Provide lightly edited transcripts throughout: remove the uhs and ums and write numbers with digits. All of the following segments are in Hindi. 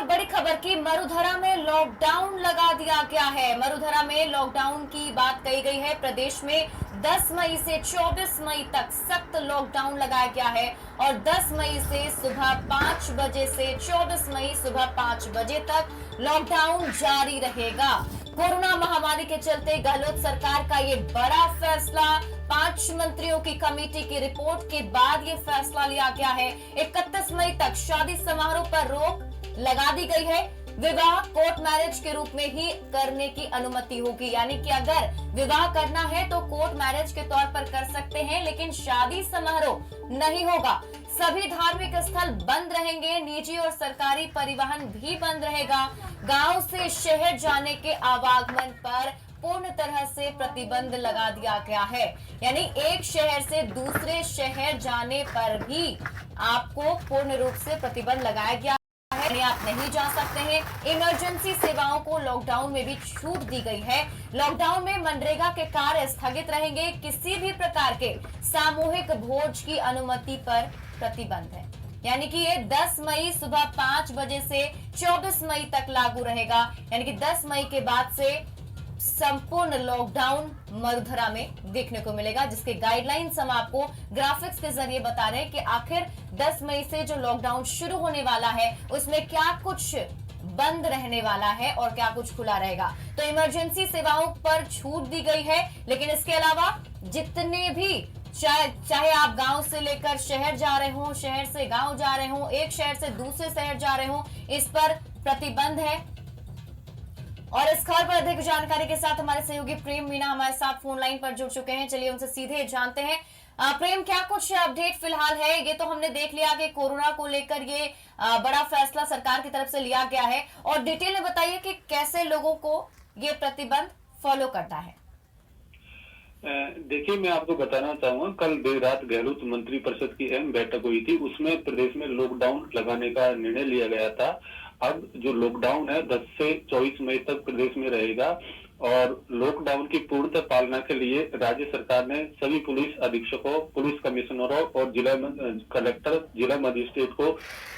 बड़ी खबर की मरुधरा में लॉकडाउन लगा दिया गया है। मरुधरा में लॉकडाउन की बात कही गई है। प्रदेश में 10 मई से 24 मई तक सख्त लॉकडाउन लगाया गया है और 10 मई से सुबह 5 बजे से 24 मई सुबह 5 बजे तक लॉकडाउन जारी रहेगा। कोरोना महामारी के चलते गहलोत सरकार का ये बड़ा फैसला, 5 मंत्रियों की कमेटी की रिपोर्ट के बाद ये फैसला लिया गया है। 31 मई तक शादी समारोह पर रोक लगा दी गई है। विवाह कोर्ट मैरिज के रूप में ही करने की अनुमति होगी, यानी कि अगर विवाह करना है तो कोर्ट मैरिज के तौर पर कर सकते हैं, लेकिन शादी समारोह नहीं होगा। सभी धार्मिक स्थल बंद रहेंगे, निजी और सरकारी परिवहन भी बंद रहेगा। गांव से शहर जाने के आवागमन पर पूर्ण तरह से प्रतिबंध लगा दिया गया है, यानी एक शहर से दूसरे शहर जाने पर भी आपको पूर्ण रूप से प्रतिबंध लगाया गया है। आप नहीं जा सकते हैं। इमरजेंसी सेवाओं को लॉकडाउन में भी छूट दी गई है। लॉकडाउन में मनरेगा के कार्य स्थगित रहेंगे। किसी भी प्रकार के सामूहिक भोज की अनुमति पर प्रतिबंध है, यानी कि ये 10 मई सुबह 5 बजे से 24 मई तक लागू रहेगा। यानी कि 10 मई के बाद से संपूर्ण लॉकडाउन मरुधरा में देखने को मिलेगा, जिसके गाइडलाइंस हम आपको ग्राफिक्स के जरिए बता रहे हैं कि आखिर 10 मई से जो लॉकडाउन शुरू होने वाला है उसमें क्या कुछ बंद रहने वाला है और क्या कुछ खुला रहेगा। तो इमरजेंसी सेवाओं पर छूट दी गई है, लेकिन इसके अलावा जितने भी चाहे आप गांव से लेकर शहर जा रहे हो, शहर से गांव जा रहे हो, एक शहर से दूसरे शहर जा रहे हो, इस पर प्रतिबंध है। और इस खबर पर अधिक जानकारी के साथ हमारे सहयोगी प्रेम मीणा हमारे साथ फोन लाइन पर जुड़ चुके हैं। चलिए उनसे सीधे जानते हैं। प्रेम, क्या कुछ अपडेट फिलहाल है? ये तो हमने देख लिया कि कोरोना को लेकर ये बड़ा फैसला सरकार की तरफ से लिया गया है, और डिटेल में बताइए कि कैसे लोगों को ये प्रतिबंध फॉलो करता है। देखिए, मैं आपको बताना चाहूंगा, कल देर रात गहलोत मंत्री परिषद की अहम बैठक हुई थी। उसमें प्रदेश में लॉकडाउन लगाने का निर्णय लिया गया था। अब जो लॉकडाउन है 10 से 24 मई तक प्रदेश में रहेगा, और लॉकडाउन की पूर्णतः पालना के लिए राज्य सरकार ने सभी पुलिस अधीक्षकों, पुलिस कमिश्नरों और जिला कलेक्टर, जिला मजिस्ट्रेट को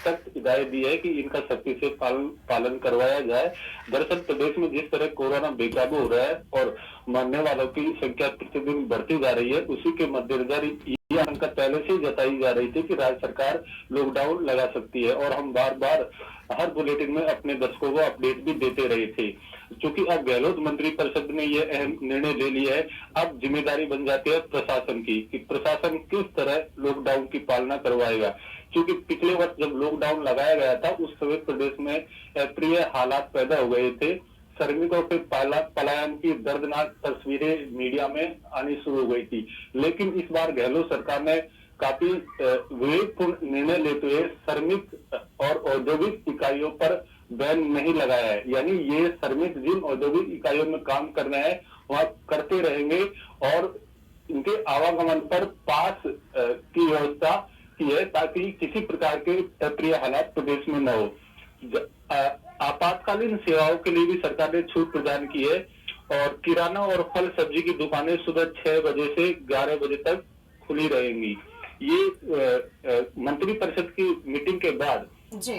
सख्त हिदायत दी है कि इनका सख्ती से पालन करवाया जाए। दरअसल प्रदेश में जिस तरह कोरोना बेकाबू हो रहा है और मरने वालों की संख्या प्रतिदिन बढ़ती जा रही है, उसी के मद्देनजर ये आशंका पहले से जताई जा रही थी कि राज्य सरकार लॉकडाउन लगा सकती है, और हम बार बार हर बुलेटिन में अपने दर्शकों को अपडेट भी देते रहे थे। क्योंकि अब गहलोत मंत्री परिषद ने यह अहम निर्णय ले लिया है, अब जिम्मेदारी बन जाती है प्रशासन की कि प्रशासन किस तरह लॉकडाउन की पालना करवाएगा। क्योंकि पिछले वर्ष जब लॉकडाउन लगाया गया था उस समय प्रदेश में अप्रिय हालात पैदा हो गए थे। श्रमिकों के पलायन की दर्दनाक तस्वीरें मीडिया में आनी शुरू हो गई थी, लेकिन इस बार गहलोत सरकार ने काफी विवेकपूर्ण निर्णय लेते हुए श्रमिक और औद्योगिक इकाइयों पर बैन नहीं लगाया है। यानी ये श्रमिक जिन औद्योगिक इकाइयों में काम करना है वहां करते रहेंगे, और इनके आवागमन पर पास की व्यवस्था की है ताकि किसी प्रकार के अप्रिय हालात प्रदेश में न हो। आपातकालीन सेवाओं के लिए भी सरकार ने छूट प्रदान की है, और किराना और फल सब्जी की दुकानें सुबह 6 बजे से 11 बजे तक खुली रहेंगी। ये मंत्री परिषद की मीटिंग के बाद जी।